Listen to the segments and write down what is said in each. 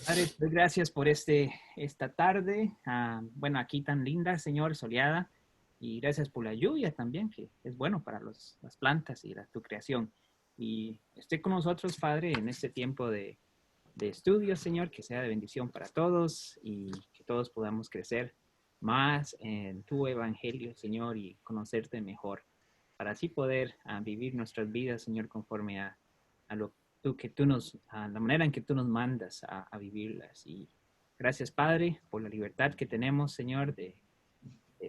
Padre, te doy gracias por esta tarde, bueno, aquí tan linda, Señor, soleada, y gracias por la lluvia también, que es bueno para las plantas y tu creación. Y esté con nosotros, Padre, en este tiempo de estudio, Señor, que sea de bendición para todos y que todos podamos crecer más en tu evangelio, Señor, y conocerte mejor, para así poder vivir nuestras vidas, Señor, conforme a lo que a la manera en que tú nos mandas a vivirlas. Y gracias, Padre, por la libertad que tenemos, Señor, de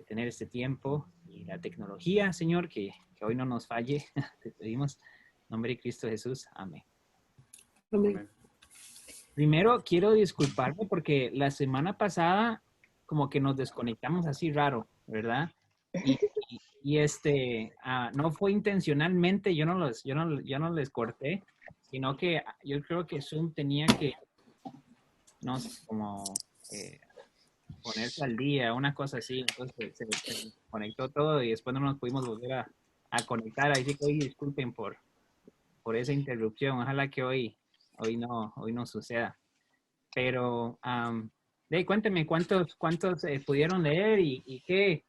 tener este tiempo y la tecnología, Señor, que hoy no nos falle. Te pedimos, en nombre de Cristo Jesús. Amén. Amén. Primero, quiero disculparme porque la semana pasada como que nos desconectamos así raro, ¿verdad? No fue intencionalmente, yo no les corté, sino que yo creo que Zoom tenía que, no sé, como eh, ponerse al día, una cosa así, entonces se conectó todo y después no nos pudimos volver a conectar, así que hoy disculpen por esa interrupción, ojalá que hoy no suceda. Pero, cuénteme cuántos pudieron leer y qué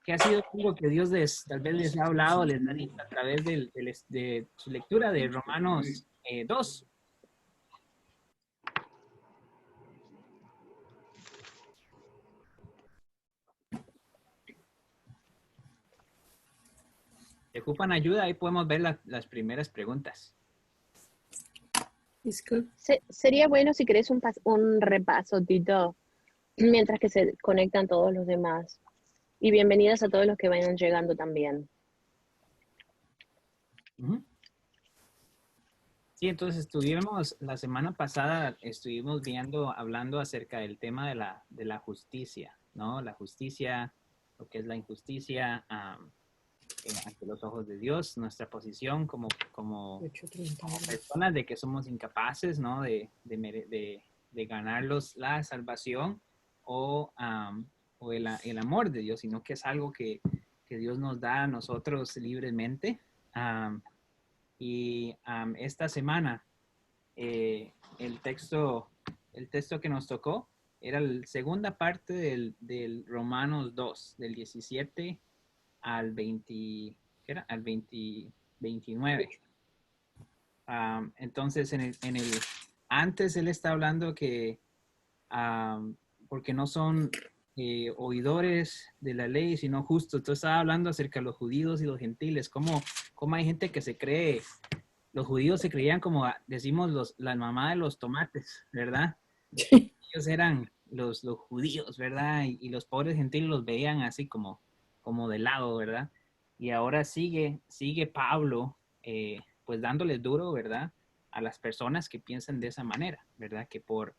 ha sido algo que Dios tal vez les ha hablado, les ha dicho a través de su lectura de Romanos 2. Si ocupan ayuda, ahí podemos ver las primeras preguntas. Sería bueno si querés un repaso, Tito, mientras que se conectan todos los demás. Y bienvenidas a todos los que vayan llegando también. Sí, entonces la semana pasada estuvimos hablando acerca del tema de la justicia, ¿no? La justicia, lo que es la injusticia ante los ojos de Dios, nuestra posición como personas de que somos incapaces, ¿no? De ganarlos la salvación o, o el amor de Dios, sino que es algo que Dios nos da a nosotros libremente. Esta semana el texto que nos tocó era la segunda parte del Romanos 2, del 17 al 20, ¿qué era? Al 29. Entonces, antes él está hablando que porque no son oidores de la ley, sino justos. Entonces estaba hablando acerca de los judíos y los gentiles, cómo hay gente que se cree, los judíos se creían como, decimos, la mamá de los tomates, ¿verdad? Ellos eran los judíos, ¿verdad? Y los pobres gentiles los veían así como de lado, ¿verdad? Y ahora sigue Pablo, pues dándoles duro, ¿verdad? A las personas que piensan de esa manera, ¿verdad? Que por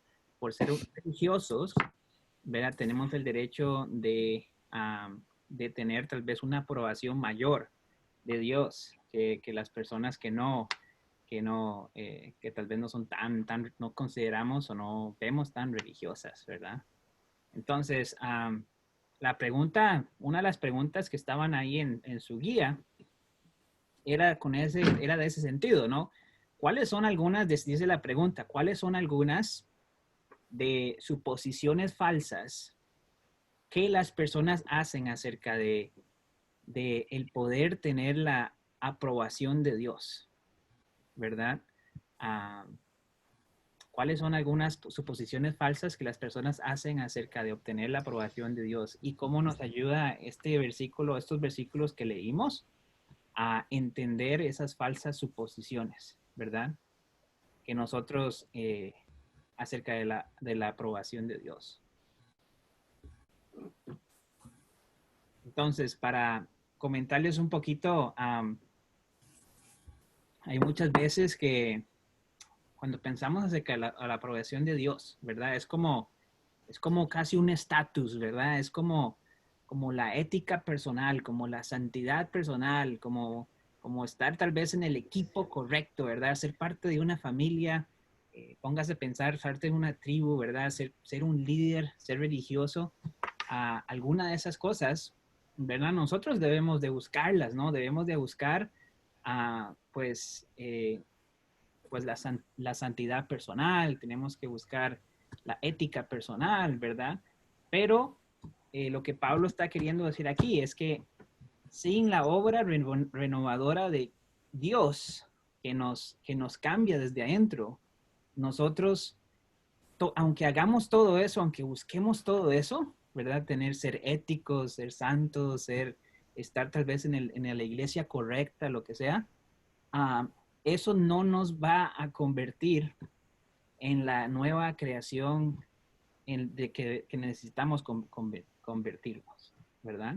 ser religiosos, ¿verdad? Tenemos el derecho de tener tal vez una aprobación mayor de Dios que las personas que tal vez no son no consideramos o no vemos tan religiosas, ¿verdad? Entonces, una de las preguntas que estaban ahí en su guía era de ese sentido, ¿no? ¿Cuáles son dice la pregunta, cuáles son algunas de suposiciones falsas que las personas hacen acerca de el poder tener la aprobación de Dios, ¿verdad? ¿Cuáles son algunas suposiciones falsas que las personas hacen acerca de obtener la aprobación de Dios? ¿Y cómo nos ayuda estos versículos que leímos a entender esas falsas suposiciones, ¿verdad? Que nosotros acerca de la aprobación de Dios. Entonces, para comentarles un poquito, hay muchas veces que cuando pensamos acerca de la aprobación de Dios, ¿verdad? Es como casi un estatus, ¿verdad? Es como la ética personal, como la santidad personal, como estar tal vez en el equipo correcto, ¿verdad? Ser parte de una familia, póngase a pensar, ser parte de una tribu, ¿verdad? Ser un líder, ser religioso, alguna de esas cosas, ¿verdad? Nosotros debemos de buscarlas, ¿no? Debemos de buscar, pues, pues la santidad personal, tenemos que buscar la ética personal, ¿verdad? Pero lo que Pablo está queriendo decir aquí es que sin la obra renovadora de Dios que nos cambia desde adentro, nosotros, aunque hagamos todo eso, aunque busquemos todo eso, ¿verdad? Ser éticos, ser santos, estar tal vez en la iglesia correcta, lo que sea, eso no nos va a convertir en la nueva creación que necesitamos convertirnos, ¿verdad?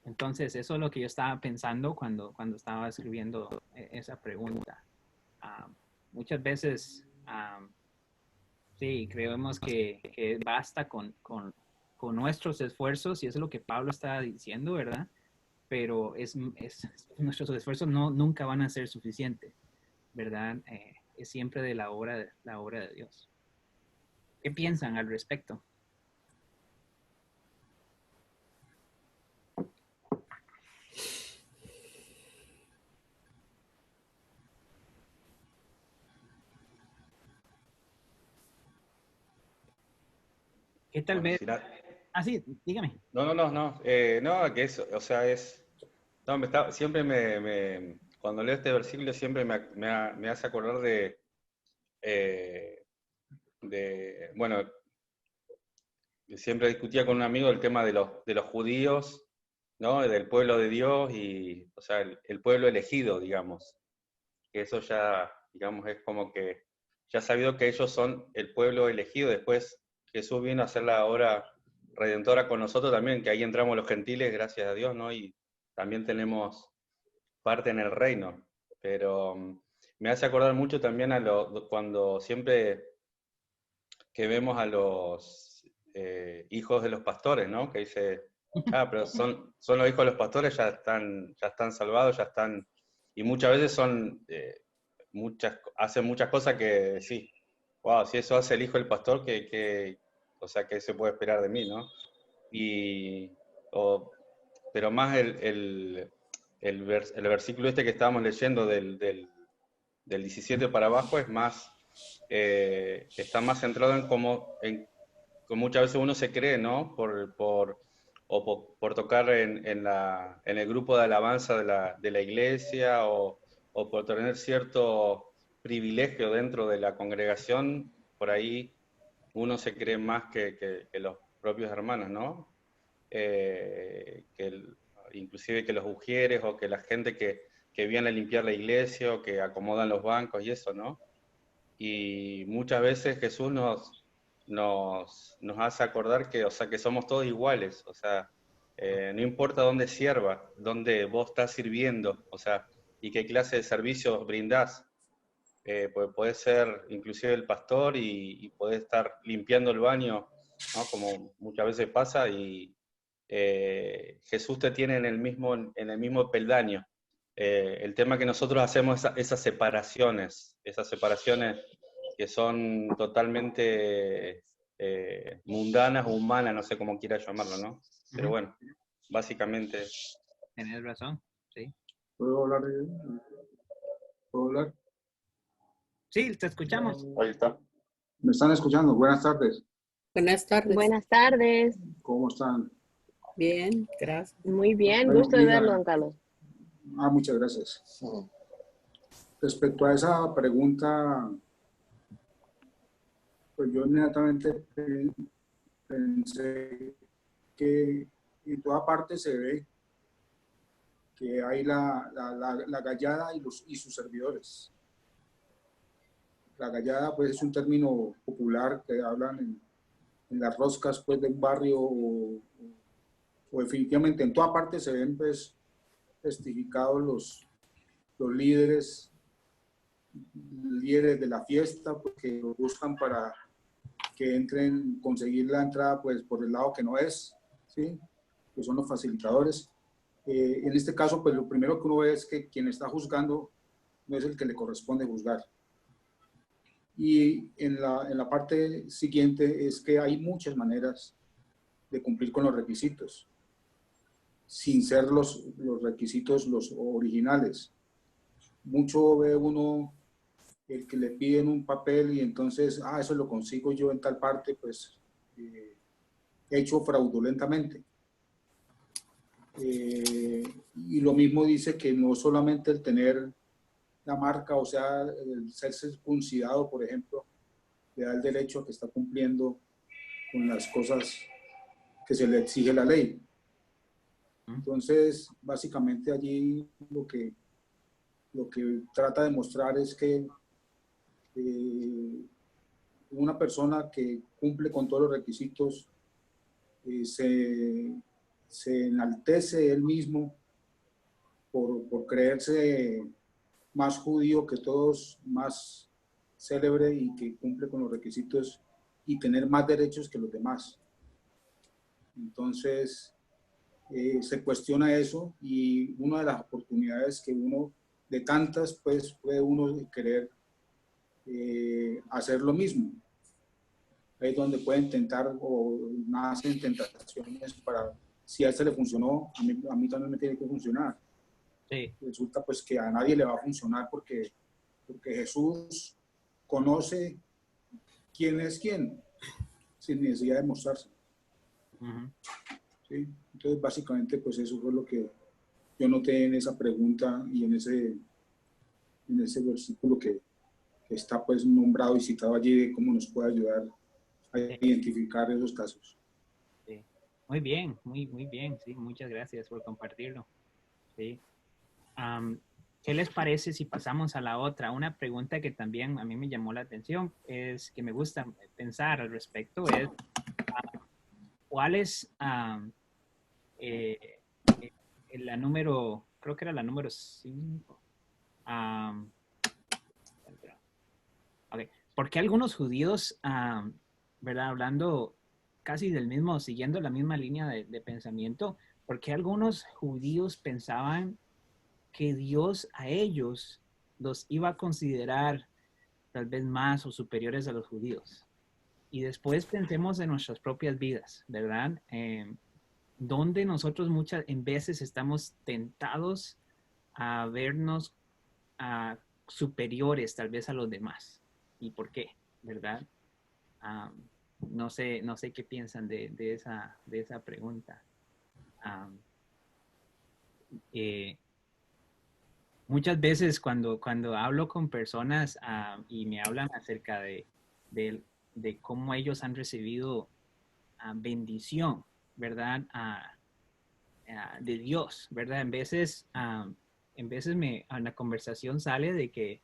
Entonces, eso es lo que yo estaba pensando cuando estaba escribiendo esa pregunta. Muchas veces, sí, creemos que basta con nuestros esfuerzos, y eso es lo que Pablo estaba diciendo, ¿verdad? Pero nuestros esfuerzos nunca van a ser suficientes, ¿verdad? Es siempre de la obra de Dios. ¿Qué piensan al respecto? ¿Qué tal Bueno, vez? Sí, dígame. No, que eso, o sea, no, siempre cuando leo este versículo siempre me hace acordar bueno, siempre discutía con un amigo el tema de los judíos, ¿no? Del pueblo de Dios y, o sea, el pueblo elegido, digamos. Que eso ya, digamos, es como que ya sabido que ellos son el pueblo elegido. Después Jesús vino a hacer la obra redentora con nosotros también, que ahí entramos los gentiles, gracias a Dios, ¿no? Y también tenemos parte en el reino. Pero me hace acordar mucho también cuando siempre que vemos a los hijos de los pastores, ¿no? Que dice, pero son los hijos de los pastores, ya están salvados, ya están, y muchas veces hacen muchas cosas que sí, wow, si eso hace el hijo del pastor, o sea, ¿qué se puede esperar de mí, no? Pero más el versículo este que estábamos leyendo del 17 para abajo es más, está más centrado en cómo muchas veces uno se cree, ¿no? Por tocar en el grupo de alabanza de la iglesia o por tener cierto privilegio dentro de la congregación, por ahí uno se cree más que los propios hermanos, ¿no? Inclusive que los ujieres o que la gente que viene a limpiar la iglesia o que acomodan los bancos y eso, ¿no? Y muchas veces Jesús nos hace acordar que, o sea, que somos todos iguales, o sea, no importa dónde sirva, dónde vos estás sirviendo, o sea, y qué clase de servicios brindás. Puede ser inclusive el pastor y puede estar limpiando el baño, ¿no? Como muchas veces pasa, y Jesús te tiene en el mismo peldaño. El tema que nosotros hacemos esas separaciones que son totalmente mundanas o humanas, no sé cómo quieras llamarlo, ¿no? Pero bueno, básicamente... Tienes razón, sí. ¿Puedo hablar? ¿Puedo hablar? Sí, te escuchamos. Ahí está. ¿Me están escuchando? Buenas tardes. Buenas tardes. Buenas tardes. ¿Cómo están? Bien, gracias. Muy bien, Bueno, gusto de mira, verlo, don Carlos. muchas gracias. Respecto a esa pregunta, pues yo inmediatamente pensé que en toda parte se ve que hay la gallada y sus servidores. La gallada, pues, es un término popular que hablan en las roscas, pues, de un barrio o definitivamente en toda parte se ven, pues, testificados los líderes de la fiesta, porque lo buscan para que entren, conseguir la entrada, pues, por el lado que no es, ¿sí? Que son los facilitadores. En este caso, pues, lo primero que uno ve es que quien está juzgando no es el que le corresponde juzgar. Y en la parte siguiente es que hay muchas maneras de cumplir con los requisitos, sin ser los requisitos los originales. Mucho ve uno el que le piden un papel y entonces, eso lo consigo yo en tal parte, pues hecho fraudulentamente. Y lo mismo dice que no solamente el tener la marca, o sea, el ser circuncidado, por ejemplo, le da el derecho a que está cumpliendo con las cosas que se le exige la ley. Entonces, básicamente allí lo que trata de mostrar es que una persona que cumple con todos los requisitos se enaltece él mismo por creerse más judío que todos, más célebre y que cumple con los requisitos y tener más derechos que los demás. Entonces, se cuestiona eso y una de las oportunidades que uno, de tantas, pues puede uno querer hacer lo mismo. Ahí es donde pueden intentar o nacen tentaciones para, si a este le funcionó, a mí también me tiene que funcionar. Sí. Resulta pues que a nadie le va a funcionar porque Jesús conoce quién es quién, sin necesidad de mostrarse. ¿Sí? Entonces, básicamente, pues eso fue lo que yo noté en esa pregunta y en ese versículo que está pues nombrado y citado allí, de cómo nos puede ayudar a identificar esos casos. Sí. Muy bien, muy bien. Sí, muchas gracias por compartirlo. Sí. ¿Qué les parece si pasamos a la otra? Una pregunta que también a mí me llamó la atención, es que me gusta pensar al respecto, es ¿cuál es la número, creo que era la número 5? Okay. ¿Por qué algunos judíos, verdad, hablando casi del mismo, siguiendo la misma línea de pensamiento, por qué algunos judíos pensaban que Dios a ellos los iba a considerar tal vez más o superiores a los judíos? Y después pensemos en nuestras propias vidas, ¿verdad? Donde nosotros muchas en veces estamos tentados a vernos superiores tal vez a los demás. ¿Y por qué? ¿Verdad? No sé qué piensan de esa pregunta. Muchas veces cuando hablo con personas y me hablan acerca de cómo ellos han recibido bendición, ¿verdad? De Dios, ¿verdad? En veces en la conversación sale de que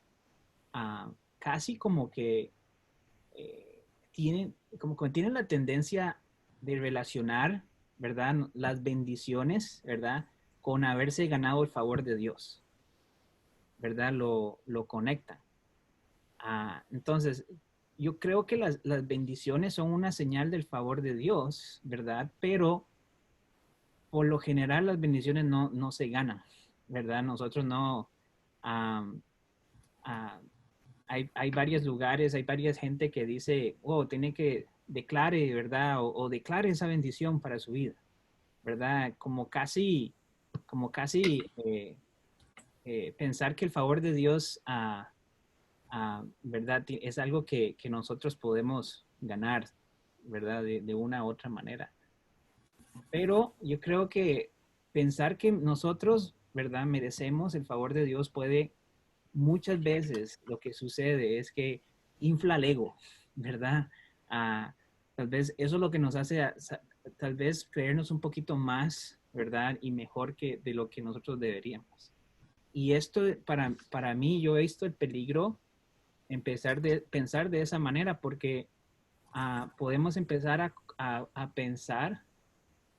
casi como que tienen la tendencia de relacionar, ¿verdad? Las bendiciones, ¿verdad? Con haberse ganado el favor de Dios, ¿verdad? Lo conectan. Entonces, yo creo que las bendiciones son una señal del favor de Dios, ¿verdad? Pero por lo general las bendiciones no se ganan, ¿verdad? Nosotros no... hay varios lugares, hay varias gente que dice, tiene que declare, ¿verdad? O declare esa bendición para su vida, ¿verdad? Como casi pensar que el favor de Dios, ¿verdad? Es algo que nosotros podemos ganar, ¿verdad? De una u otra manera. Pero yo creo que pensar que nosotros, ¿verdad? Merecemos el favor de Dios puede, muchas veces lo que sucede es que infla el ego, ¿verdad? Tal vez eso es lo que nos hace tal vez creernos un poquito más, ¿verdad? Y mejor que de lo que nosotros deberíamos. Y esto para mí, yo he visto el peligro empezar de pensar de esa manera porque podemos empezar a pensar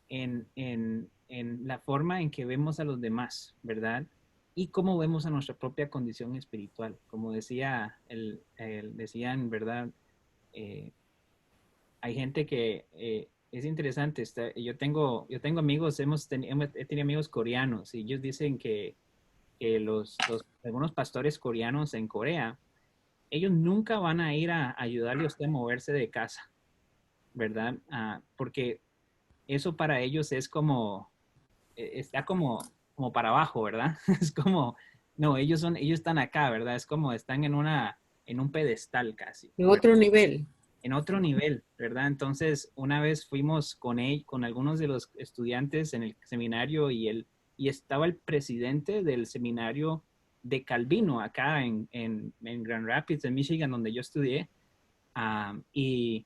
en la forma en que vemos a los demás, ¿verdad? Y cómo vemos a nuestra propia condición espiritual. Como decían, ¿verdad? Hay gente que es interesante. Yo tengo amigos, he tenido amigos coreanos y ellos dicen que algunos pastores coreanos en Corea, ellos nunca van a ir a ayudarle a usted a moverse de casa, ¿verdad? Porque eso para ellos es como, está como para abajo, ¿verdad? Es como, no, ellos están acá, ¿verdad? Es como están en en un pedestal casi. En otro nivel. En otro nivel, ¿verdad? Entonces, una vez fuimos con él, con algunos de los estudiantes en el seminario y estaba el presidente del seminario de Calvino acá en Grand Rapids, en Michigan, donde yo estudié. Y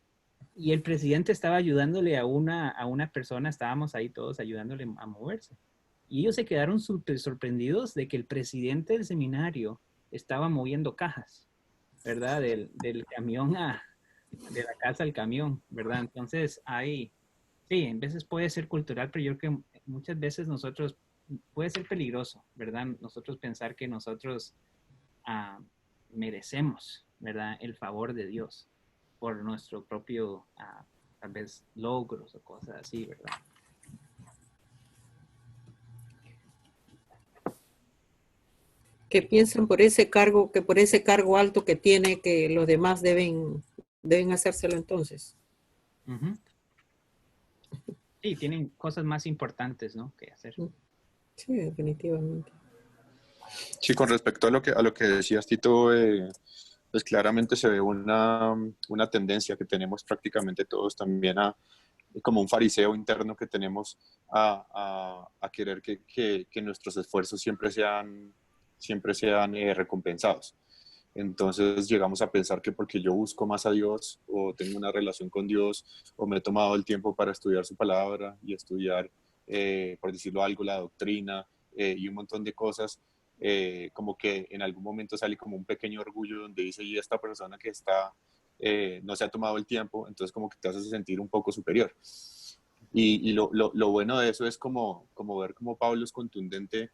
el presidente estaba ayudándole a una persona, estábamos ahí todos ayudándole a moverse. Y ellos se quedaron súper sorprendidos de que el presidente del seminario estaba moviendo cajas, ¿verdad? Del camión de la casa al camión, ¿verdad? Entonces, sí, en veces puede ser cultural, pero yo creo que muchas veces puede ser peligroso, ¿verdad? Nosotros pensar que nosotros merecemos, ¿verdad? El favor de Dios por nuestro propio, tal vez, logros o cosas así, ¿verdad? Que piensan por ese cargo, que por ese cargo alto que tiene, que los demás deben hacérselo entonces. Uh-huh. Sí, tienen cosas más importantes, ¿no?, que hacer. Sí, definitivamente. Sí, con respecto a lo que decías, Tito, pues claramente se ve una tendencia que tenemos prácticamente todos también como un fariseo interno que tenemos a querer que nuestros esfuerzos siempre sean recompensados. Entonces llegamos a pensar que porque yo busco más a Dios o tengo una relación con Dios o me he tomado el tiempo para estudiar su palabra y estudiar, por decirlo algo, la doctrina y un montón de cosas, como que en algún momento sale como un pequeño orgullo donde dice, y esta persona que no se ha tomado el tiempo, entonces como que te hace sentir un poco superior. Y lo bueno de eso es como ver cómo Pablo es contundente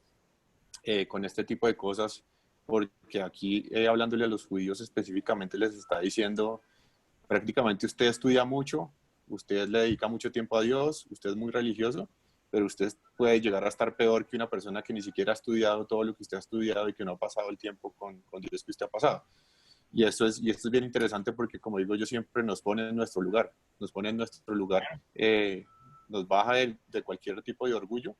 con este tipo de cosas, porque aquí hablándole a los judíos específicamente les está diciendo, prácticamente usted estudia mucho, usted le dedica mucho tiempo a Dios, usted es muy religioso, pero usted puede llegar a estar peor que una persona que ni siquiera ha estudiado todo lo que usted ha estudiado y que no ha pasado el tiempo con Dios que usted ha pasado. Y esto es bien interesante porque, como digo yo, siempre nos pone en nuestro lugar, nos baja de cualquier tipo de orgullo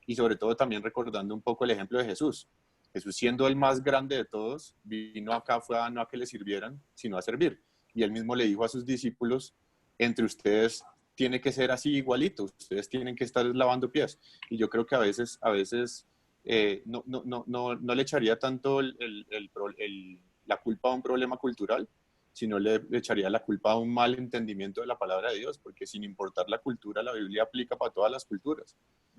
y sobre todo también recordando un poco el ejemplo de Jesús. Jesús, siendo el más grande de todos, vino acá no a que le sirvieran, sino a servir. Y él mismo le dijo a sus discípulos, entre ustedes tiene que ser así igualito, ustedes tienen que estar lavando pies. Y yo creo que a veces no le echaría tanto la culpa a un problema cultural, sino le echaría la culpa a un mal entendimiento de la palabra de Dios, porque sin importar la cultura, la Biblia aplica para todas las culturas,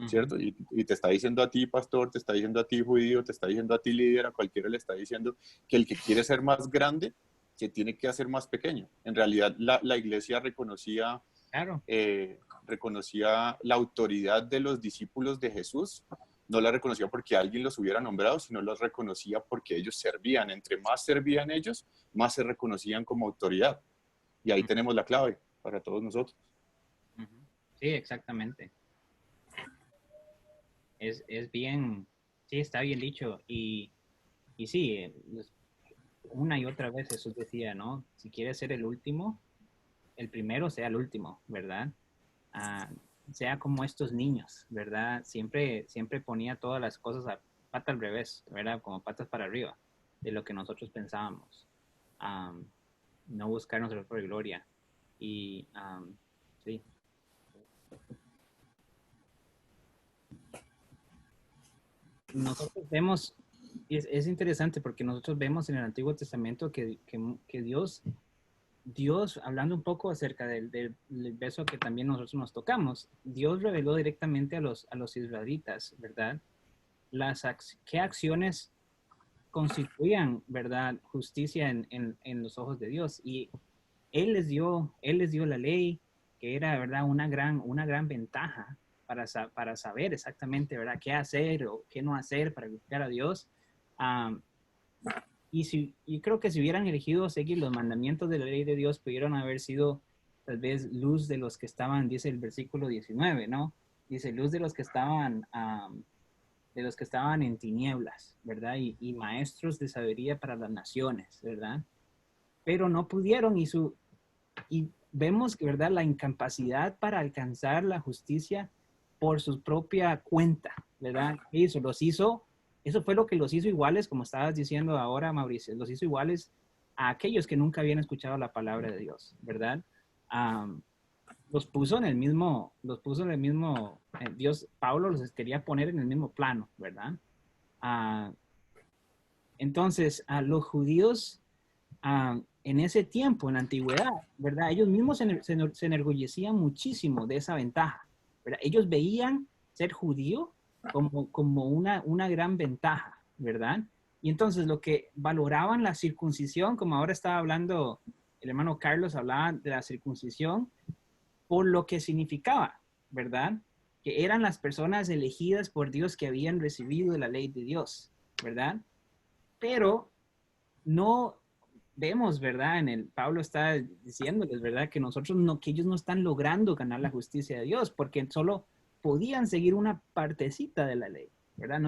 ¿cierto? Uh-huh. Y te está diciendo a ti, pastor, te está diciendo a ti, judío, te está diciendo a ti, líder, a cualquiera le está diciendo que el que quiere ser más grande, se tiene que hacer más pequeño. En realidad, la iglesia reconocía la autoridad de los discípulos de Jesús. No la reconocía porque alguien los hubiera nombrado, sino los reconocía porque ellos servían. Entre más servían ellos, más se reconocían como autoridad. Y ahí tenemos la clave para todos nosotros. Sí, exactamente. Es bien, sí, está bien dicho. Y sí, una y otra vez Jesús decía, ¿no? Si quieres ser el último, el primero sea el último, ¿verdad? Sea como estos niños, ¿verdad? Siempre ponía todas las cosas a pata al revés, ¿verdad? Como patas para arriba de lo que nosotros pensábamos. No buscar nuestra propia gloria. Y sí. Nosotros vemos, es interesante porque nosotros vemos en el Antiguo Testamento que Dios, hablando un poco acerca del verso que también nosotros nos tocamos, Dios reveló directamente a los israelitas, ¿verdad? ¿Qué acciones constituían, ¿verdad?, justicia en los ojos de Dios. Y Él les dio la ley, que era, ¿verdad?, una gran ventaja para saber exactamente, ¿verdad?, qué hacer o qué no hacer para glorificar a Dios. Y creo que si hubieran elegido seguir los mandamientos de la ley de Dios, pudieron haber sido tal vez luz de los que estaban, dice el versículo 19, ¿no? Dice, luz de los que estaban en tinieblas, ¿verdad? Y maestros de sabiduría para las naciones, ¿verdad? Pero no pudieron y vemos, ¿verdad?, la incapacidad para alcanzar la justicia por su propia cuenta, ¿verdad? Eso fue lo que los hizo iguales, como estabas diciendo ahora, Mauricio, los hizo iguales a aquellos que nunca habían escuchado la palabra de Dios, ¿verdad? Los puso en el mismo, Dios, Pablo los quería poner en el mismo plano, ¿verdad? Entonces, a los judíos en ese tiempo, en la antigüedad, ¿verdad? Ellos mismos se enorgullecían muchísimo de esa ventaja, ¿verdad? Ellos veían ser judío como una gran ventaja, ¿verdad? Y entonces lo que valoraban la circuncisión, como ahora estaba hablando el hermano Carlos, hablaba de la circuncisión por lo que significaba, ¿verdad? Que eran las personas elegidas por Dios que habían recibido la ley de Dios, ¿verdad? Pero no vemos, ¿verdad? Pablo está diciéndoles, ¿verdad? Que que ellos no están logrando ganar la justicia de Dios porque solo podían seguir una partecita de la ley, ¿verdad?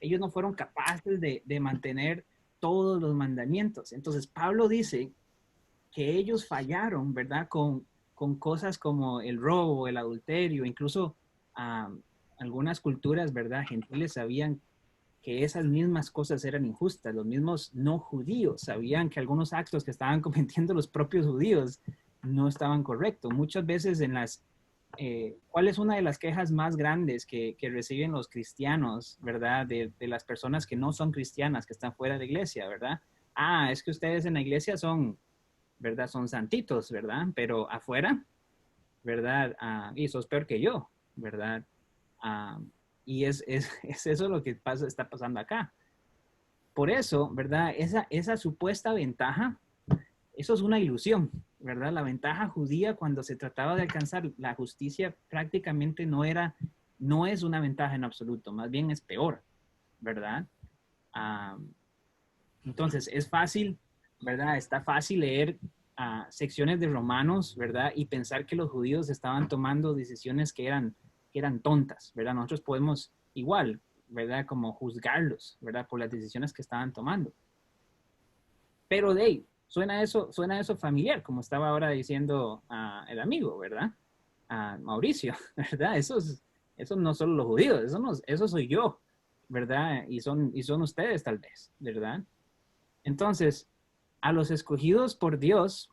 Ellos no fueron capaces de mantener todos los mandamientos. Entonces Pablo dice que ellos fallaron, ¿verdad? Con cosas como el robo, el adulterio, incluso algunas culturas, ¿verdad? Gentiles sabían que esas mismas cosas eran injustas. Los mismos no judíos sabían que algunos actos que estaban cometiendo los propios judíos no estaban correctos. Muchas veces ¿cuál es una de las quejas más grandes que reciben los cristianos, ¿verdad? De las personas que no son cristianas, que están fuera de la iglesia, ¿verdad? Es que ustedes en la iglesia son, ¿verdad? Son santitos, ¿verdad? Pero afuera, ¿verdad? Y sos peor que yo, ¿verdad? Y es eso lo que está pasando acá. Por eso, ¿verdad? Esa supuesta ventaja, eso es una ilusión, ¿verdad? La ventaja judía cuando se trataba de alcanzar la justicia prácticamente no es una ventaja en absoluto, más bien es peor, ¿verdad? Entonces, es fácil, ¿verdad? Está fácil leer secciones de Romanos, ¿verdad? Y pensar que los judíos estaban tomando decisiones que eran tontas, ¿verdad? Nosotros podemos igual, ¿verdad? Como juzgarlos, ¿verdad? Por las decisiones que estaban tomando. Pero de ahí, suena eso familiar, como estaba ahora diciendo el amigo, ¿verdad? Mauricio, ¿verdad? Esos no son los judíos, eso soy yo, ¿verdad? Y son ustedes tal vez, ¿verdad? Entonces, a los escogidos por Dios,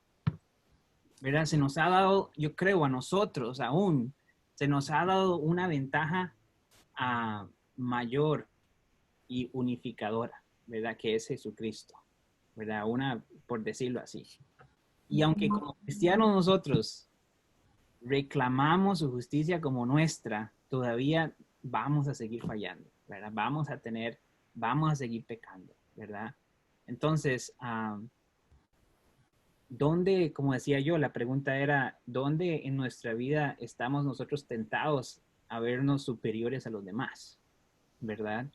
¿verdad? Se nos ha dado, yo creo, a nosotros aún, se nos ha dado una ventaja mayor y unificadora, ¿verdad? Que es Jesucristo, ¿verdad? Por decirlo así. Y aunque como cristianos nosotros reclamamos su justicia como nuestra, todavía vamos a seguir fallando, ¿verdad? Vamos a seguir pecando, ¿verdad? Entonces, ¿dónde, como decía yo, la pregunta era, ¿dónde en nuestra vida estamos nosotros tentados a vernos superiores a los demás? ¿Verdad?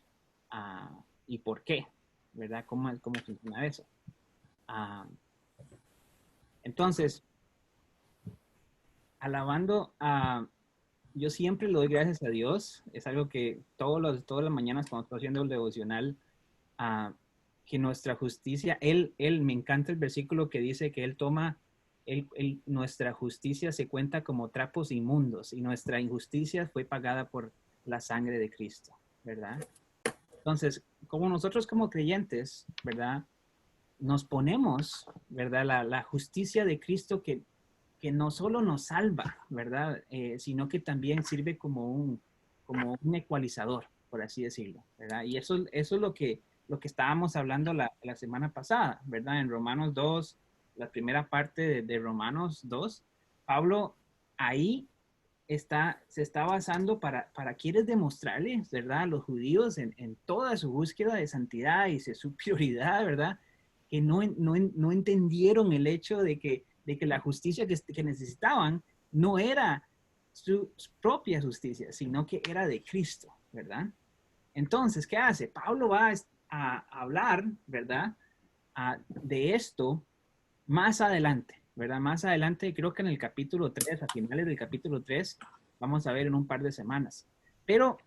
¿Y por qué? ¿Verdad? ¿Cómo funciona eso? Entonces, alabando yo siempre le doy gracias a Dios. Es algo que todas las mañanas cuando estoy haciendo el devocional, que nuestra justicia, él, me encanta el versículo que dice que Él toma, nuestra justicia se cuenta como trapos inmundos y nuestra injusticia fue pagada por la sangre de Cristo, ¿verdad? Entonces, como nosotros como creyentes, ¿verdad? Nos ponemos, ¿verdad? La justicia de Cristo que no solo nos salva, ¿verdad? Sino que también sirve como un ecualizador, por así decirlo, ¿verdad? Y eso es lo que estábamos hablando la semana pasada, ¿verdad? En Romanos 2, la primera parte de Romanos 2, Pablo ahí se está basando para quieres demostrarles, ¿verdad? A los judíos en toda su búsqueda de santidad y de superioridad, ¿verdad? Que no entendieron el hecho de que la justicia que necesitaban no era su propia justicia, sino que era de Cristo, ¿verdad? Entonces, ¿qué hace? Pablo va a hablar, ¿verdad? De esto más adelante, ¿verdad? Más adelante, creo que en el capítulo 3, a finales del capítulo 3, vamos a ver en un par de semanas. Pero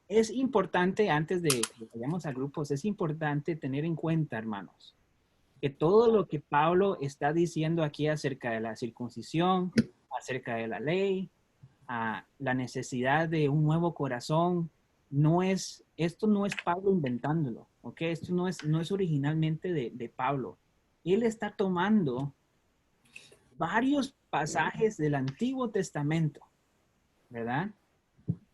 es importante, antes de que vayamos a grupos, es importante tener en cuenta, hermanos, que todo lo que Pablo está diciendo aquí acerca de la circuncisión, acerca de la ley, la necesidad de un nuevo corazón, esto no es Pablo inventándolo, ¿ok? Esto no es originalmente de Pablo. él está tomando varios pasajes del Antiguo Testamento, ¿verdad?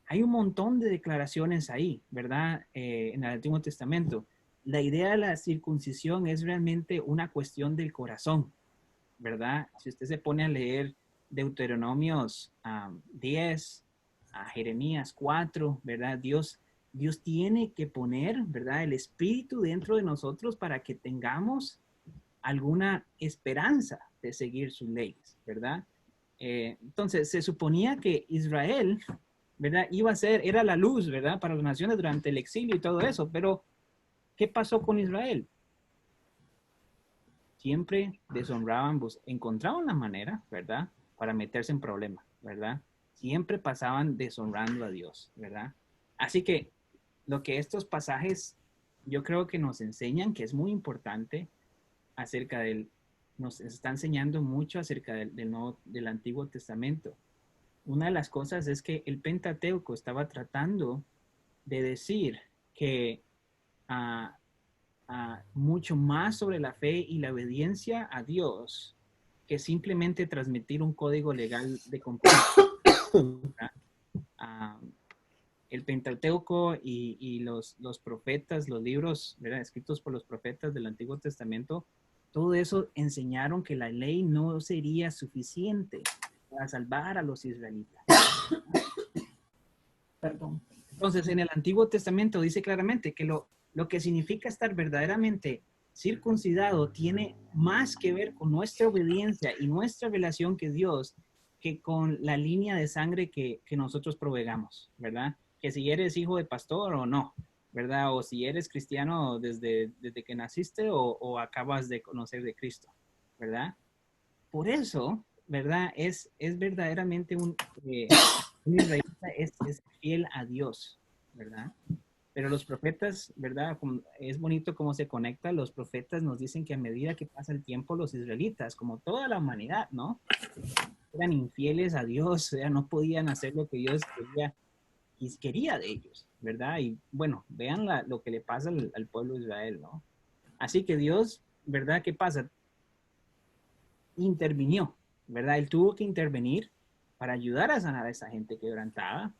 Hay un montón de declaraciones ahí, ¿verdad? En el Antiguo Testamento. La idea de la circuncisión es realmente una cuestión del corazón, ¿verdad? Si usted se pone a leer Deuteronomios 10, a Jeremías 4, ¿verdad? Dios tiene que poner, ¿verdad? El Espíritu dentro de nosotros para que tengamos alguna esperanza de seguir sus leyes, ¿verdad? Entonces, se suponía que Israel, ¿verdad? Era la luz, ¿verdad? Para las naciones durante el exilio y todo eso, pero ¿qué pasó con Israel? Siempre deshonraban, encontraban la manera, ¿verdad? Para meterse en problemas, ¿verdad? Siempre pasaban deshonrando a Dios, ¿verdad? Así que lo que estos pasajes yo creo que nos enseñan, que es muy importante, nos está enseñando mucho acerca del Antiguo Testamento. Una de las cosas es que el Pentateuco estaba tratando de decir que mucho más sobre la fe y la obediencia a Dios que simplemente transmitir un código legal de comportamiento. El Pentateuco y los profetas, los libros, ¿verdad?, escritos por los profetas del Antiguo Testamento, todo eso enseñaron que la ley no sería suficiente para salvar a los israelitas. Perdón. Entonces, en el Antiguo Testamento dice claramente que lo que significa estar verdaderamente circuncidado tiene más que ver con nuestra obediencia y nuestra relación que Dios que con la línea de sangre que nosotros provegamos, ¿verdad? Que si eres hijo de pastor o no, ¿verdad? O si eres cristiano desde que naciste o acabas de conocer de Cristo, ¿verdad? Por eso, ¿verdad? Es verdaderamente un israelita es fiel a Dios, ¿verdad? Pero los profetas, ¿verdad? Es bonito cómo se conecta. Los profetas nos dicen que a medida que pasa el tiempo, los israelitas, como toda la humanidad, ¿no? Eran infieles a Dios, o sea, no podían hacer lo que Dios quería de ellos, ¿verdad? Y bueno, vean lo que le pasa al pueblo de Israel, ¿no? Así que Dios, ¿verdad? ¿Qué pasa? Intervinió, ¿verdad? Él tuvo que intervenir para ayudar a sanar a esa gente quebrantada,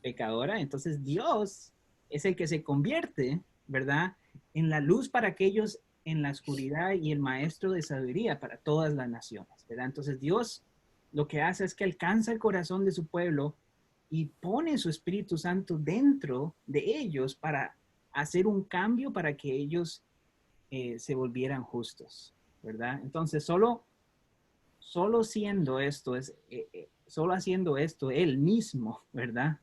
pecadora. Entonces Dios es el que se convierte, ¿verdad?, en la luz para aquellos en la oscuridad y el maestro de sabiduría para todas las naciones, ¿verdad? Entonces Dios lo que hace es que alcanza el corazón de su pueblo y pone su Espíritu Santo dentro de ellos para hacer un cambio para que ellos se volvieran justos, ¿verdad? Entonces solo siendo esto, solo haciendo esto él mismo, ¿verdad?,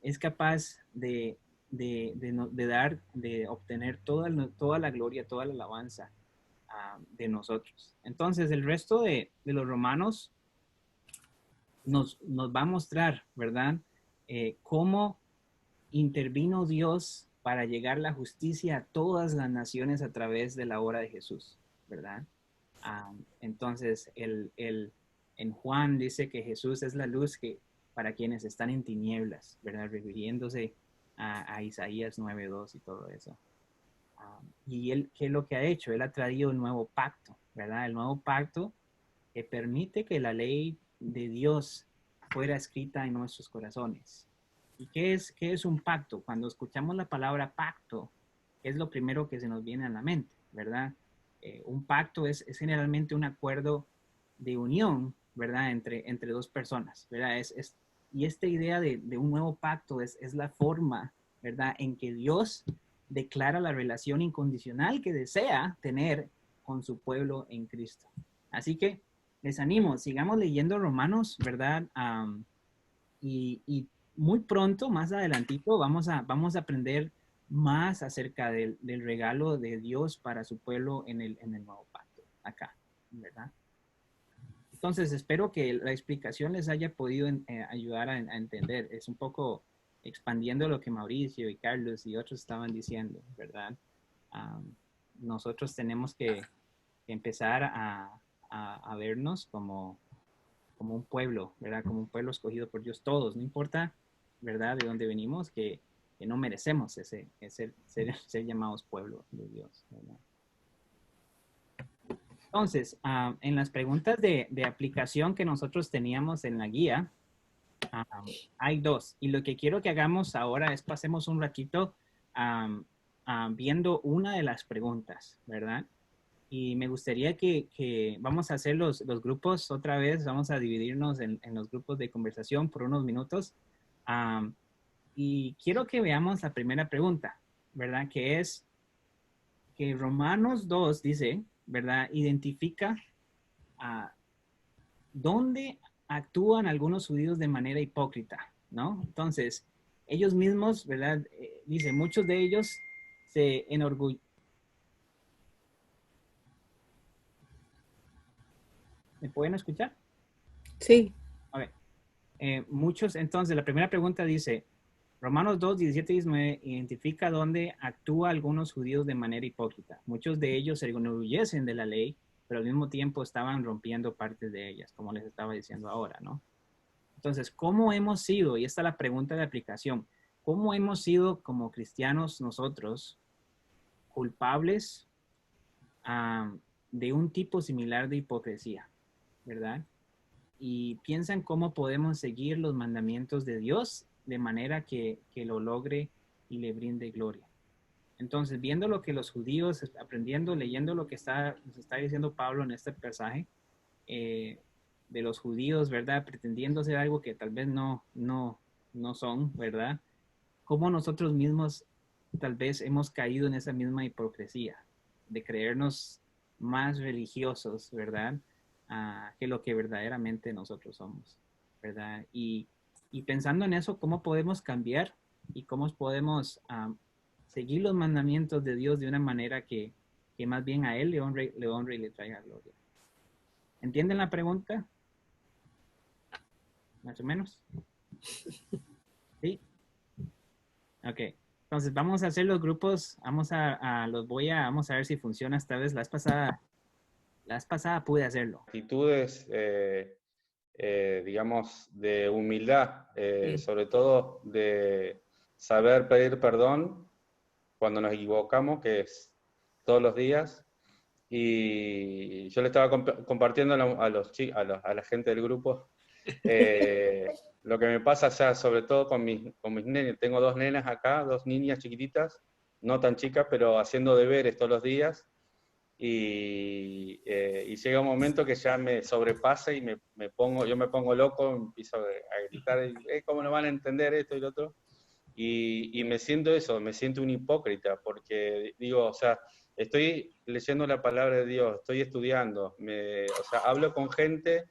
es capaz de obtener toda la gloria, toda la alabanza de nosotros. Entonces, el resto de los romanos nos va a mostrar, ¿verdad?, cómo intervino Dios para llegar la justicia a todas las naciones a través de la obra de Jesús, ¿verdad? Entonces, en Juan dice que Jesús es la luz para quienes están en tinieblas, ¿verdad? Refiriéndose a Isaías 9:2 y todo eso. Y él, ¿qué es lo que ha hecho? Él ha traído el nuevo pacto, ¿verdad? El nuevo pacto que permite que la ley de Dios fuera escrita en nuestros corazones. ¿Y qué es un pacto? Cuando escuchamos la palabra pacto, es lo primero que se nos viene a la mente, ¿verdad? Un pacto es generalmente un acuerdo de unión, ¿verdad? Entre dos personas, ¿verdad? Y esta idea de un nuevo pacto es la forma, ¿verdad?, en que Dios declara la relación incondicional que desea tener con su pueblo en Cristo. Así que les animo, sigamos leyendo Romanos, ¿verdad? Y muy pronto, más adelantito, vamos a aprender más acerca del regalo de Dios para su pueblo en el nuevo pacto, acá, ¿verdad? Entonces, espero que la explicación les haya podido ayudar a entender. Es un poco expandiendo lo que Mauricio y Carlos y otros estaban diciendo, ¿verdad? Nosotros tenemos que empezar a vernos como un pueblo, ¿verdad? Como un pueblo escogido por Dios, todos, no importa, ¿verdad?, de dónde venimos, que no merecemos ser llamados pueblo de Dios, ¿verdad? Entonces, en las preguntas de aplicación que nosotros teníamos en la guía, hay dos. Y lo que quiero que hagamos ahora es pasemos un ratito viendo una de las preguntas, ¿verdad? Y me gustaría que vamos a hacer los grupos otra vez, vamos a dividirnos en los grupos de conversación por unos minutos. Y quiero que veamos la primera pregunta, ¿verdad? Que es que Romanos 2 dice, ¿verdad? Identifica dónde actúan algunos judíos de manera hipócrita, ¿no? Entonces, ellos mismos, ¿verdad? Dice, muchos de ellos se enorgullecen. ¿Me pueden escuchar? Sí. A ver, muchos, entonces, la primera pregunta dice, Romanos 2, 17 y 19 identifica dónde actúa algunos judíos de manera hipócrita. Muchos de ellos se enorgullecen de la ley, pero al mismo tiempo estaban rompiendo partes de ellas, como les estaba diciendo ahora, ¿no? Entonces, ¿cómo hemos sido? Y esta es la pregunta de aplicación. ¿Cómo hemos sido como cristianos nosotros culpables de un tipo similar de hipocresía, ¿verdad? Y piensan cómo podemos seguir los mandamientos de Dios de manera que lo logre y le brinde gloria. Entonces, viendo lo que los judíos, aprendiendo, leyendo lo que nos está diciendo Pablo en este pasaje, de los judíos, ¿verdad? Pretendiendo ser algo que tal vez no son, ¿verdad? Cómo nosotros mismos tal vez hemos caído en esa misma hipocresía de creernos más religiosos, ¿verdad? Que lo que verdaderamente nosotros somos, ¿verdad? Y pensando en eso, ¿cómo podemos cambiar y cómo podemos seguir los mandamientos de Dios de una manera que más bien a Él le honre y le traiga gloria? ¿Entienden la pregunta? Más o menos. ¿Sí? Ok. Entonces vamos a hacer los grupos, vamos a ver si funciona esta vez. La vez pasada pude hacerlo. Actitudes, digamos, de humildad, sobre todo de saber pedir perdón cuando nos equivocamos, que es todos los días. Y yo le estaba compartiendo a la gente del grupo lo que me pasa, ya, sobre todo con mis nenes. Tengo dos nenas acá, dos niñas chiquititas, no tan chicas, pero haciendo deberes todos los días. Y llega un momento que ya me sobrepasa y yo me pongo loco, empiezo a gritar, ¿cómo no van a entender esto y lo otro? Y me siento me siento un hipócrita, porque digo, o sea, estoy leyendo la palabra de Dios, estoy estudiando, o sea, hablo con gente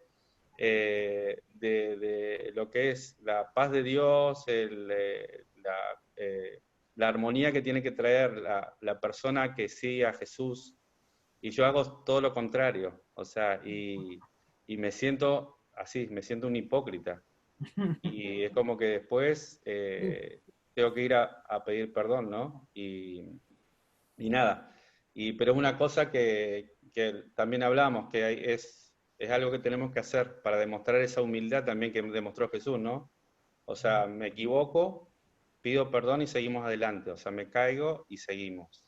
de lo que es la paz de Dios, la armonía que tiene que traer la persona que sigue a Jesús, y yo hago todo lo contrario, o sea, y me siento así, me siento un hipócrita. Y es como que después tengo que ir a pedir perdón, ¿no? Y nada. Pero es una cosa que también hablamos, que es algo que tenemos que hacer para demostrar esa humildad también que demostró Jesús, ¿no? O sea, me equivoco, pido perdón y seguimos adelante. O sea, me caigo y seguimos.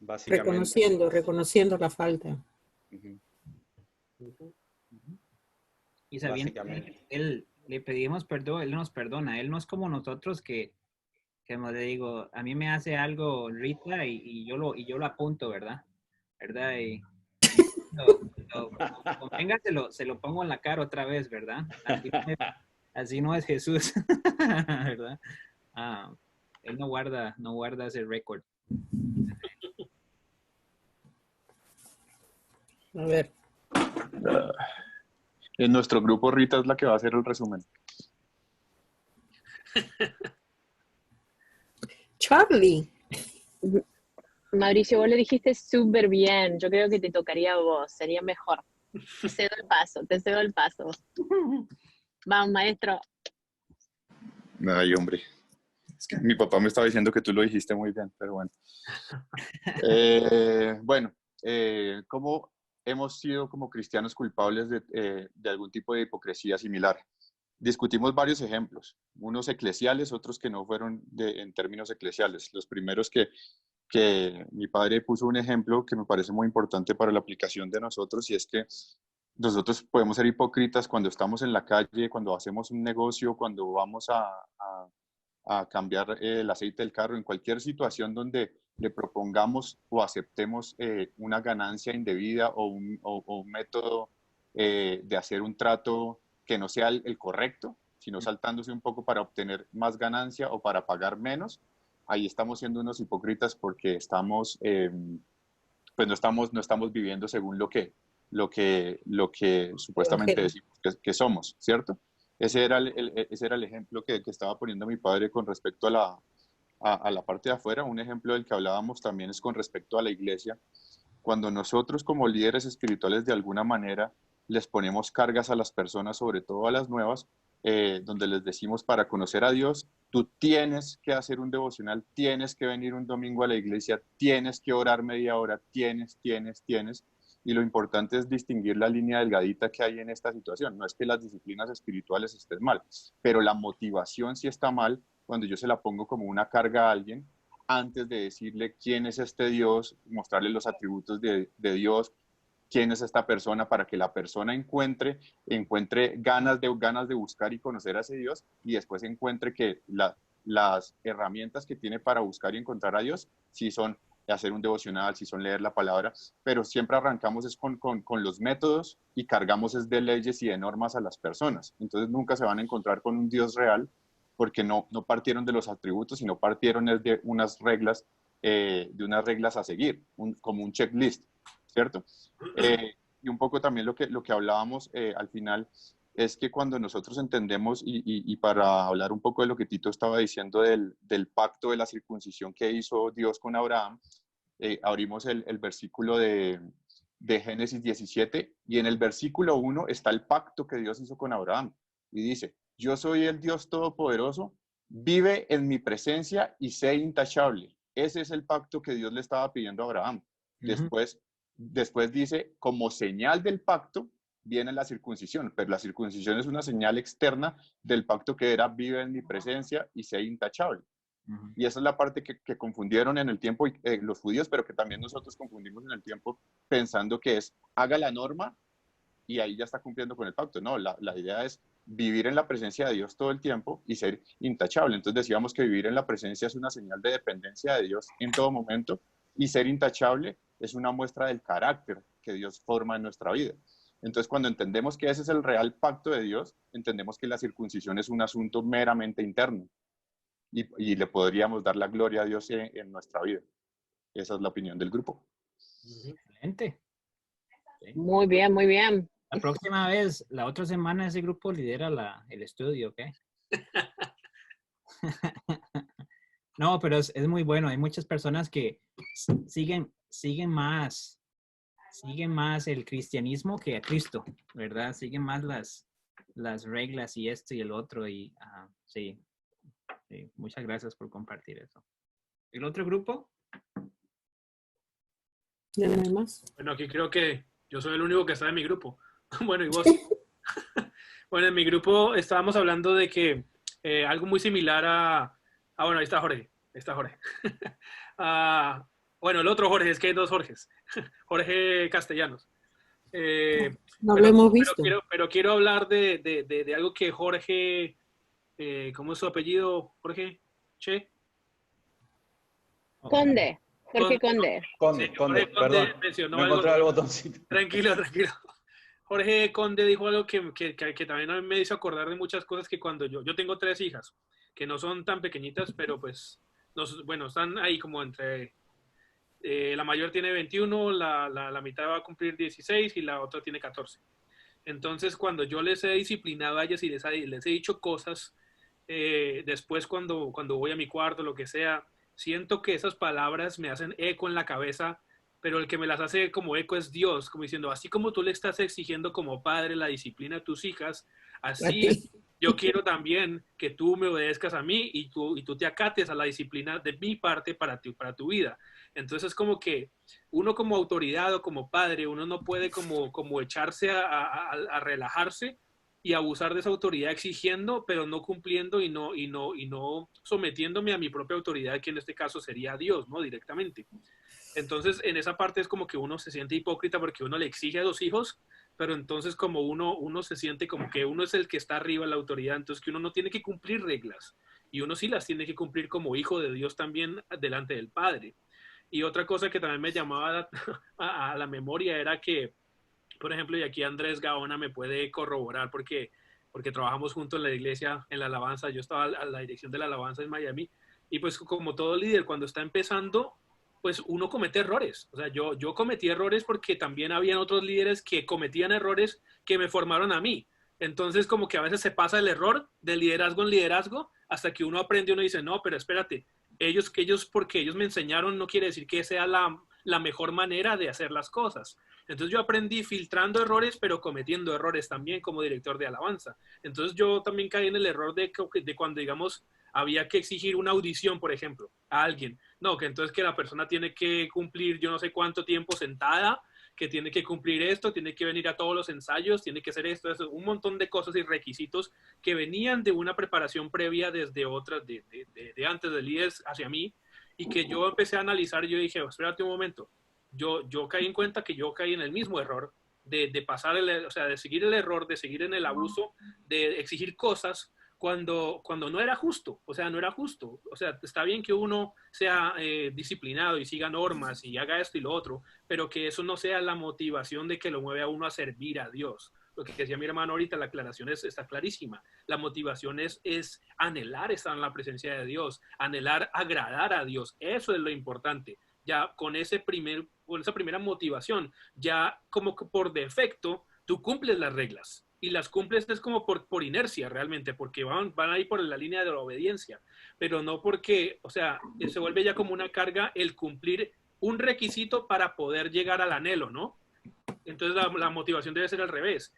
Básicamente. Reconociendo la falta. Y sabiendo que Él le pedimos perdón, Él nos perdona. Él no es como nosotros que como le digo, a mí me hace algo Rita y yo lo apunto, ¿verdad? Y cuando venga se lo pongo en la cara otra vez, ¿verdad? Así no es Jesús, ¿verdad? Él no guarda ese récord. A ver. En nuestro grupo Rita es la que va a hacer el resumen. Charlie. Mauricio, vos lo dijiste súper bien. Yo creo que te tocaría a vos. Sería mejor. Te cedo el paso. Vamos, maestro. Ay, hombre. Es que mi papá me estaba diciendo que tú lo dijiste muy bien, pero bueno. ¿Cómo hemos sido como cristianos culpables de algún tipo de hipocresía similar? Discutimos varios ejemplos, unos eclesiales, otros que no fueron en términos eclesiales. Los primeros que que mi padre puso un ejemplo que me parece muy importante para la aplicación de nosotros, y es que nosotros podemos ser hipócritas cuando estamos en la calle, cuando hacemos un negocio, cuando vamos a cambiar el aceite del carro, en cualquier situación donde le propongamos o aceptemos una ganancia indebida o un método de hacer un trato que no sea el correcto, sino saltándose un poco para obtener más ganancia o para pagar menos. Ahí estamos siendo unos hipócritas porque estamos, pues no estamos viviendo según lo que supuestamente decimos que somos, ¿cierto? Ese era el ejemplo que estaba poniendo mi padre con respecto a la parte de afuera. Un ejemplo del que hablábamos también es con respecto a la iglesia. Cuando nosotros como líderes espirituales de alguna manera les ponemos cargas a las personas, sobre todo a las nuevas, donde les decimos, para conocer a Dios, tú tienes que hacer un devocional, tienes que venir un domingo a la iglesia, tienes que orar media hora, tienes. Y lo importante es distinguir la línea delgadita que hay en esta situación. No es que las disciplinas espirituales estén mal, pero la motivación sí está mal cuando yo se la pongo como una carga a alguien antes de decirle quién es este Dios, mostrarle los atributos de Dios, quién es esta persona, para que la persona encuentre ganas de buscar y conocer a ese Dios, y después encuentre que las herramientas que tiene para buscar y encontrar a Dios sí son hacer un devocional, sí son leer la palabra, pero siempre arrancamos es con los métodos y cargamos es de leyes y de normas a las personas. Entonces nunca se van a encontrar con un Dios real porque no partieron de los atributos, sino partieron de unas reglas a seguir, como un checklist, ¿cierto? Y un poco también lo que hablábamos al final es que cuando nosotros entendemos, y para hablar un poco de lo que Tito estaba diciendo del pacto de la circuncisión que hizo Dios con Abraham, abrimos el versículo de Génesis 17, y en el versículo 1 está el pacto que Dios hizo con Abraham, y dice: yo soy el Dios Todopoderoso, vive en mi presencia y sé intachable. Ese es el pacto que Dios le estaba pidiendo a Abraham. Después dice, como señal del pacto viene la circuncisión, pero la circuncisión es una señal externa del pacto que era: vive en mi presencia y sé intachable. Y esa es la parte que confundieron en el tiempo los judíos, pero que también nosotros confundimos en el tiempo, pensando que es haga la norma y ahí ya está cumpliendo con el pacto. No, la idea es vivir en la presencia de Dios todo el tiempo y ser intachable. Entonces decíamos que vivir en la presencia es una señal de dependencia de Dios en todo momento, y ser intachable es una muestra del carácter que Dios forma en nuestra vida. Entonces, cuando entendemos que ese es el real pacto de Dios, entendemos que la circuncisión es un asunto meramente interno y le podríamos dar la gloria a Dios en nuestra vida. Esa es la opinión del grupo. Excelente. Sí. Muy bien, muy bien. La próxima vez, la otra semana, ese grupo lidera el estudio, ¿ok? No, pero es muy bueno. Hay muchas personas que siguen más el cristianismo que a Cristo, ¿verdad? Siguen más las reglas y esto y el otro. Y sí, muchas gracias por compartir eso. ¿El otro grupo? ¿Ya no hay más? Bueno, aquí creo que yo soy el único que está en mi grupo. Bueno, y vos. Bueno, en mi grupo estábamos hablando de que algo muy similar a... bueno, ahí está Jorge. Bueno, el otro Jorge, es que hay dos Jorges. Jorge Castellanos. No lo hemos visto. Pero quiero hablar de algo que Jorge... ¿cómo es su apellido, Jorge? ¿Che? Conde. Jorge Conde. Conde, perdón. Mencionó no encontré el botoncito. Tranquilo. Jorge Conde dijo algo que también me hizo acordar de muchas cosas, que cuando yo tengo 3 hijas, que no son tan pequeñitas, pero pues, bueno, están ahí como entre, la mayor tiene 21, la mitad va a cumplir 16 y la otra tiene 14. Entonces, cuando yo les he disciplinado a ellas y les he dicho cosas, después cuando voy a mi cuarto, lo que sea, siento que esas palabras me hacen eco en la cabeza, pero el que me las hace como eco es Dios, como diciendo, así como tú le estás exigiendo como padre la disciplina a tus hijas, así yo quiero también que tú me obedezcas a mí y tú te acates a la disciplina de mi parte para tu vida. Entonces es como que uno como autoridad o como padre, uno no puede como echarse a relajarse y abusar de esa autoridad exigiendo, pero no cumpliendo y no sometiéndome a mi propia autoridad, que en este caso sería Dios, ¿no? Directamente. Entonces, en esa parte es como que uno se siente hipócrita porque uno le exige a los hijos, pero entonces como uno se siente como que uno es el que está arriba en la autoridad, entonces que uno no tiene que cumplir reglas y uno sí las tiene que cumplir como hijo de Dios también delante del Padre. Y otra cosa que también me llamaba a la memoria era que, por ejemplo, y aquí Andrés Gaona me puede corroborar porque trabajamos juntos en la iglesia, en la alabanza, yo estaba a la dirección de la alabanza en Miami, y pues como todo líder, cuando está empezando, pues uno comete errores. O sea, yo cometí errores porque también habían otros líderes que cometían errores que me formaron a mí. Entonces, como que a veces se pasa el error de liderazgo en liderazgo hasta que uno aprende, uno dice, no, pero espérate, porque ellos me enseñaron, no quiere decir que sea la mejor manera de hacer las cosas. Entonces yo aprendí filtrando errores, pero cometiendo errores también como director de alabanza. Entonces yo también caí en el error de cuando, digamos, había que exigir una audición, por ejemplo, a alguien. No, que entonces que la persona tiene que cumplir yo no sé cuánto tiempo sentada, que tiene que cumplir esto, tiene que venir a todos los ensayos, tiene que hacer esto, eso, un montón de cosas y requisitos que venían de una preparación previa desde otras, de antes del IES hacia mí, y que yo empecé a analizar y yo dije, espérate un momento, yo caí en cuenta que yo caí en el mismo error de pasar, o sea, de seguir el error, de seguir en el abuso, de exigir cosas cuando no era justo, o sea, no era justo. O sea, está bien que uno sea disciplinado y siga normas y haga esto y lo otro, pero que eso no sea la motivación de que lo mueve a uno a servir a Dios. Lo que decía mi hermano ahorita, la aclaración está clarísima. La motivación es anhelar estar en la presencia de Dios, anhelar agradar a Dios. Eso es lo importante. Ya con esa primera motivación, ya como que por defecto, tú cumples las reglas. Y las cumples es como por inercia realmente, porque van a ir por la línea de la obediencia, pero no porque, o sea, se vuelve ya como una carga el cumplir un requisito para poder llegar al anhelo, ¿no? Entonces la motivación debe ser al revés.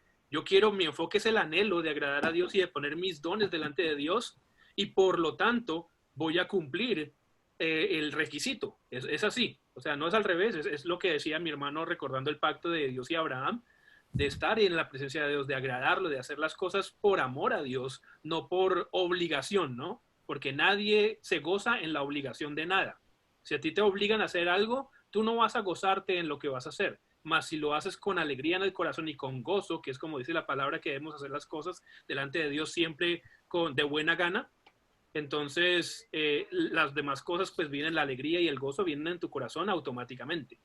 Mi enfoque es el anhelo de agradar a Dios y de poner mis dones delante de Dios, y por lo tanto voy a cumplir el requisito. Es así, o sea, no es al revés, es lo que decía mi hermano recordando el pacto de Dios y Abraham, de estar en la presencia de Dios, de agradarlo, de hacer las cosas por amor a Dios, no por obligación, ¿no? Porque nadie se goza en la obligación de nada. Si a ti te obligan a hacer algo, tú no vas a gozarte en lo que vas a hacer. Más si lo haces con alegría en el corazón y con gozo, que es como dice la palabra, que debemos hacer las cosas delante de Dios siempre de buena gana, entonces las demás cosas pues vienen, la alegría y el gozo vienen en tu corazón automáticamente.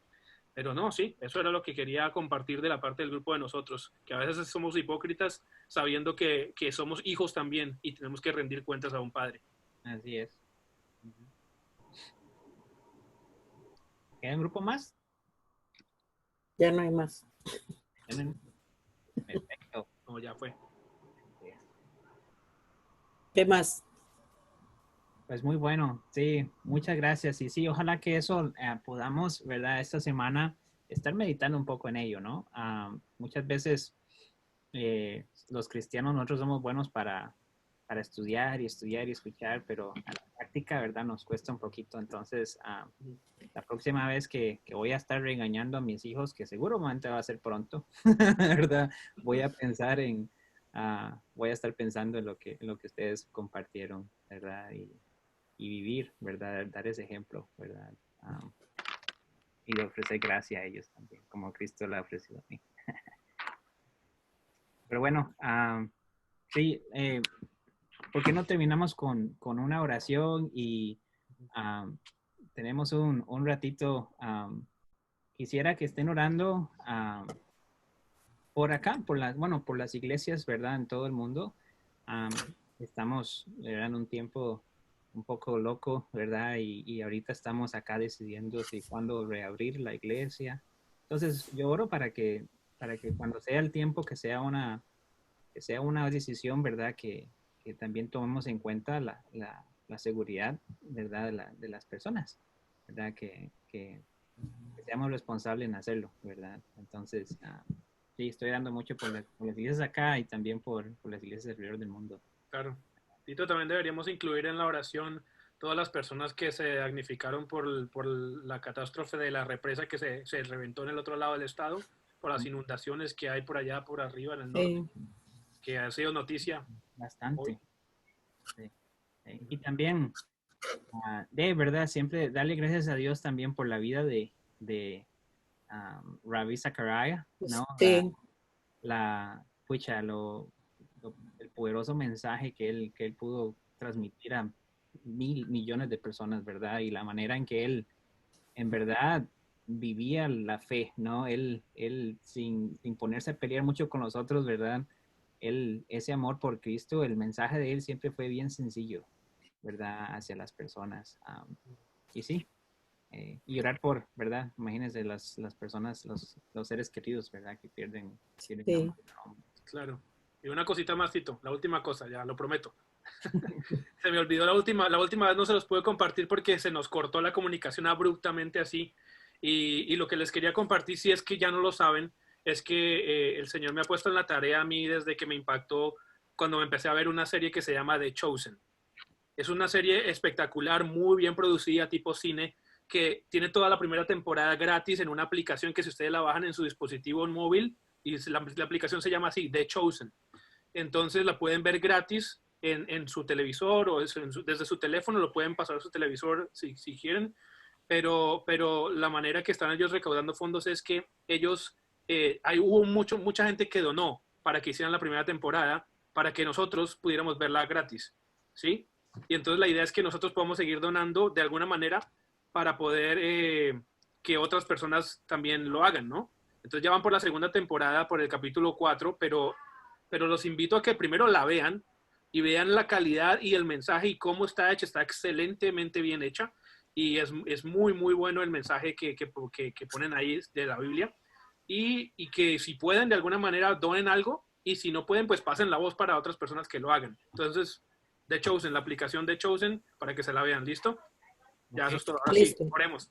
Pero no, sí, eso era lo que quería compartir de la parte del grupo de nosotros, que a veces somos hipócritas sabiendo que somos hijos también y tenemos que rendir cuentas a un padre. Así es. ¿Queda un grupo más? Ya no hay más. Perfecto. No, ya fue. ¿Qué más? Pues muy bueno, sí, muchas gracias. Y sí, ojalá que eso podamos, ¿verdad? Esta semana estar meditando un poco en ello, ¿no? Muchas veces los cristianos, nosotros somos buenos para estudiar y estudiar y escuchar, pero a la práctica, ¿verdad? Nos cuesta un poquito. Entonces, la próxima vez que voy a estar regañando a mis hijos, que seguramente va a ser pronto, ¿verdad? Voy a pensar voy a estar pensando en lo que ustedes compartieron, ¿verdad? Y vivir, ¿verdad? Dar ese ejemplo, ¿verdad? Y de ofrecer gracia a ellos también, como Cristo le ha ofrecido a mí. Pero bueno, sí, ¿por qué no terminamos con una oración y tenemos un ratito? Quisiera que estén orando por acá, por las iglesias, ¿verdad? En todo el mundo. Estamos en un tiempo un poco loco, ¿verdad? Y ahorita estamos acá decidiendo si cuándo reabrir la iglesia. Entonces, yo oro para que cuando sea el tiempo, que sea una decisión, ¿verdad? Que también tomemos en cuenta la seguridad, ¿verdad? De las personas, ¿verdad? Que seamos responsables en hacerlo, ¿verdad? Entonces, sí, estoy dando mucho por las iglesias acá y también por las iglesias alrededor del mundo. Claro. Tito, también deberíamos incluir en la oración todas las personas que se damnificaron por la catástrofe de la represa que se reventó en el otro lado del estado, por las inundaciones que hay por allá, por arriba, en el norte. Sí. que ha sido noticia. Bastante. Sí. Y también, de verdad, siempre darle gracias a Dios también por la vida de Ravi Zachariah, ¿no? Sí. Pucha, el poderoso mensaje que él pudo transmitir a millones de personas, ¿verdad? Y la manera en que él, en verdad, vivía la fe, ¿no? Él sin ponerse a pelear mucho con los otros, ¿verdad? Ese amor por Cristo, el mensaje de él siempre fue bien sencillo, ¿verdad? Hacia las personas. Y sí, y orar por, ¿verdad? Imagínense las personas, los seres queridos, ¿verdad? Que pierden Sí. amor. Claro. Y una cosita más, Tito, la última cosa, ya lo prometo. Se me olvidó la última vez no se los pude compartir porque se nos cortó la comunicación abruptamente así. Y lo que les quería compartir, si es que ya no lo saben, es que el Señor me ha puesto en la tarea a mí desde que me impactó cuando me empecé a ver una serie que se llama The Chosen. Es una serie espectacular, muy bien producida, tipo cine, que tiene toda la primera temporada gratis en una aplicación que si ustedes la bajan en su dispositivo móvil, y la aplicación se llama así, The Chosen. Entonces la pueden ver gratis en su televisor o desde su teléfono, lo pueden pasar a su televisor si quieren, pero la manera que están ellos recaudando fondos es que ellos, hubo mucha gente que donó para que hicieran la primera temporada, para que nosotros pudiéramos verla gratis, ¿sí? Y entonces la idea es que nosotros podamos seguir donando de alguna manera para poder que otras personas también lo hagan, ¿no? Entonces ya van por la segunda temporada, por el capítulo 4, pero los invito a que primero la vean y vean la calidad y el mensaje y cómo está hecha. Está excelentemente bien hecha y es muy, muy bueno el mensaje que ponen ahí de la Biblia. Y que si pueden de alguna manera donen algo y si no pueden, pues pasen la voz para otras personas que lo hagan. Entonces, The Chosen, la aplicación The Chosen, para que se la vean. ¿Listo? Ya, Ok. eso es todo. Ahora Listo. sí, oremos.